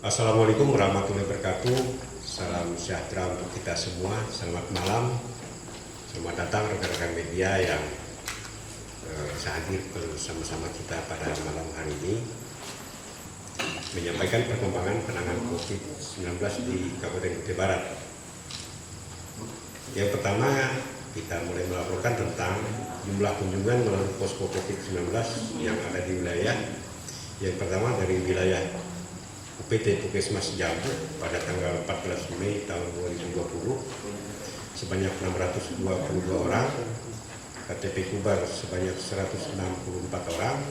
Assalamualaikum warahmatullahi wabarakatuh. Salam sejahtera untuk kita semua. Selamat malam. Selamat datang rekan-rekan media yang hadir bersama-sama kita pada malam hari ini menyampaikan perkembangan penanganan COVID-19 di Kabupaten Kutai Barat. Yang pertama, kita mulai melaporkan tentang jumlah kunjungan melalui posko COVID-19 yang ada di wilayah. Yang pertama dari wilayah UPT Puskesmas Jambu pada tanggal 14 Mei tahun 2020 sebanyak 622 orang, KTP Kubar sebanyak 164 orang,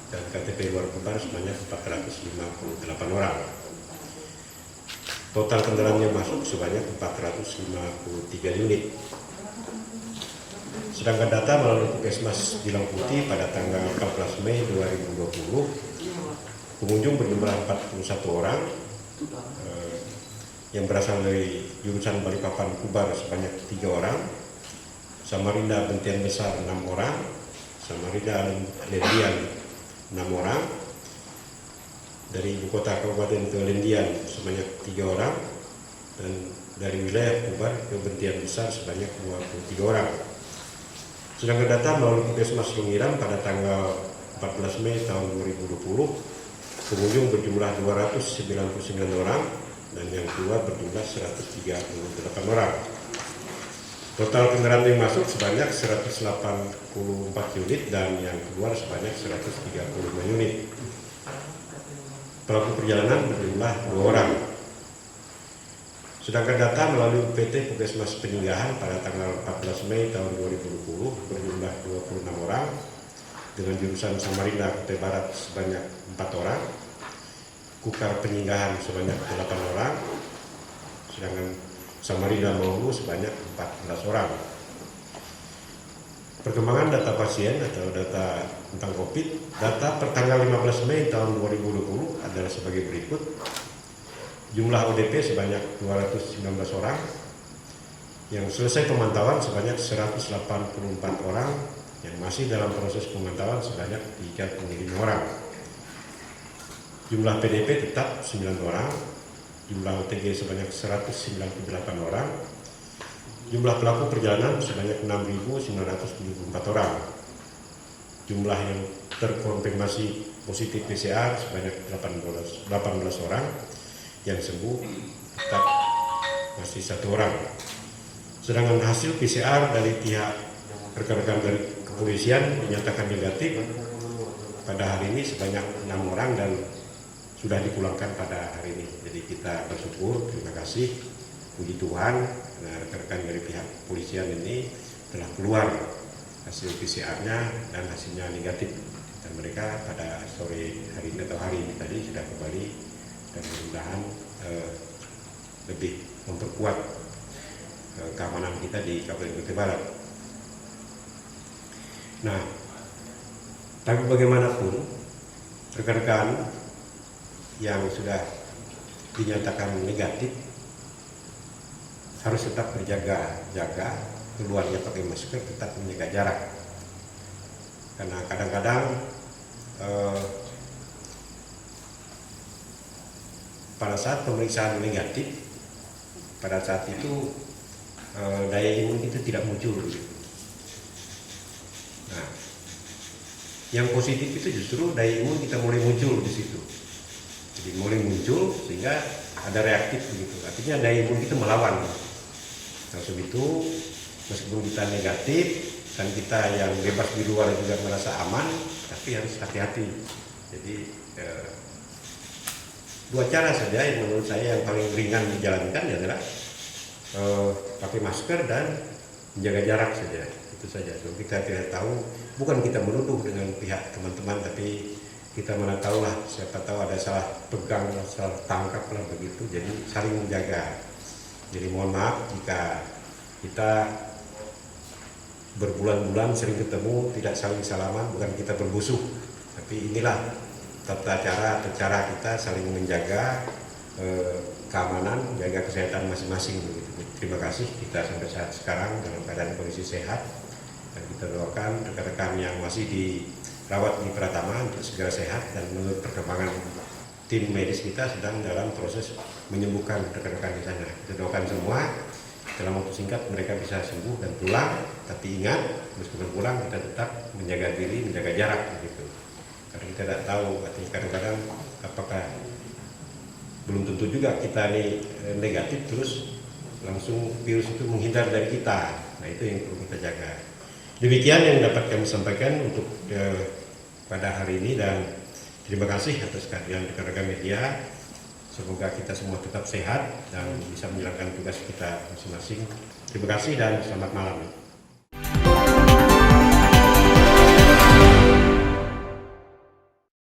dan KTP luar Kubar sebanyak 458 orang. Total kendaraan yang masuk sebanyak 453 unit. Sedangkan data melalui Puskesmas Bilang Putih pada tanggal 14 Mei 2020, pengunjung berjumlah 41 orang yang berasal dari jurusan Balikpapan Kubar sebanyak 3 orang, Samarinda Bentian Besar 6 orang, Samarinda Lendian 6 orang, dari ibu kota Kabupaten ke Lendian sebanyak 3 orang, dan dari wilayah Kubar ke Bentian Besar sebanyak 23 orang. Sedangkan data melalui Puskesmas Lungiran pada tanggal 14 Mei tahun 2020, pengunjung berjumlah 299 orang dan yang keluar berjumlah 138 orang. Total kendaraan yang masuk sebanyak 184 unit dan yang keluar sebanyak 135 unit. Pelaku perjalanan berjumlah 2 orang. Sedangkan data melalui PT Puskesmas Penyinggahan pada tanggal 14 Mei tahun 2020 berjumlah 26 orang, dengan jurusan Samarinda Kutai Barat sebanyak 4 orang, Kukar Penyinggahan sebanyak 8 orang, sedangkan Samarinda Maulu sebanyak 14 orang. Perkembangan data pasien atau data tentang COVID, data per tanggal 15 Mei tahun 2020 adalah sebagai berikut. Jumlah ODP sebanyak 219 orang, yang selesai pemantauan sebanyak 184 orang, yang masih dalam proses pemantauan sebanyak 35 orang. Jumlah PDP tetap 9 orang, jumlah OTG sebanyak 198 orang, jumlah pelaku perjalanan sebanyak 6.974 orang, jumlah yang terkonfirmasi positif PCR sebanyak 18 orang, yang sembuh tetap masih 1 orang. Sedangkan hasil PCR dari pihak rekan-rekan dari kepolisian dinyatakan negatif pada hari ini sebanyak 6 orang dan sudah dipulangkan pada hari ini. Jadi kita bersyukur, terima kasih, puji Tuhan, karena rekan-rekan dari pihak kepolisian ini telah keluar hasil PCR-nya dan hasilnya negatif, dan mereka pada sore hari ini atau hari ini tadi sudah kembali, dan mudah-mudahan lebih memperkuat keamanan kita di Kabupaten Kutai Barat. Nah, tapi bagaimanapun rekan-rekan yang sudah dinyatakan negatif harus tetap berjaga-jaga, keluarnya pakai masker, tetap menjaga jarak. Karena kadang-kadang pada saat pemeriksaan negatif, pada saat itu daya imun itu tidak muncul. Nah, yang positif itu justru daya imun kita mulai muncul di situ. Jadi mulai muncul sehingga ada reaktif begitu. Artinya daya imun kita melawan. Nah, sebab itu meskipun kita negatif dan kita yang bebas di luar juga merasa aman, tapi harus hati-hati. Jadi 2 cara saja yang menurut saya yang paling ringan dijalankan adalah pakai masker dan menjaga jarak saja. Itu saja. So, kita tidak tahu, bukan kita menuduh dengan pihak teman-teman, tapi kita mana tahu lah, siapa tahu ada salah pegang, salah tangkap lah begitu. Jadi saling menjaga. Jadi mohon maaf jika kita berbulan-bulan sering ketemu tidak saling salaman, bukan kita berbusuk, tapi inilah tata cara atau cara kita saling menjaga keamanan, jaga kesehatan masing-masing begitu. Terima kasih, kita sampai saat sekarang dalam keadaan kondisi sehat, dan kita doakan rekan-rekan yang masih dirawat di Pratama untuk segera sehat dan menurut perkembangan tim medis kita sedang dalam proses menyembuhkan rekan-rekan di sana. Kita doakan semua dalam waktu singkat mereka bisa sembuh dan pulang. Tapi ingat, meskipun pulang kita tetap menjaga diri, menjaga jarak begitu. Karena kita tidak tahu, artinya kadang-kadang apakah belum tentu juga kita ini negatif terus langsung virus itu menghindar dari kita. Nah itu yang perlu kita jaga. Demikian yang dapat kami sampaikan untuk pada hari ini, dan terima kasih atas kehadiran rekan-rekan media. Semoga kita semua tetap sehat dan bisa menjalankan tugas kita masing-masing. Terima kasih dan selamat malam.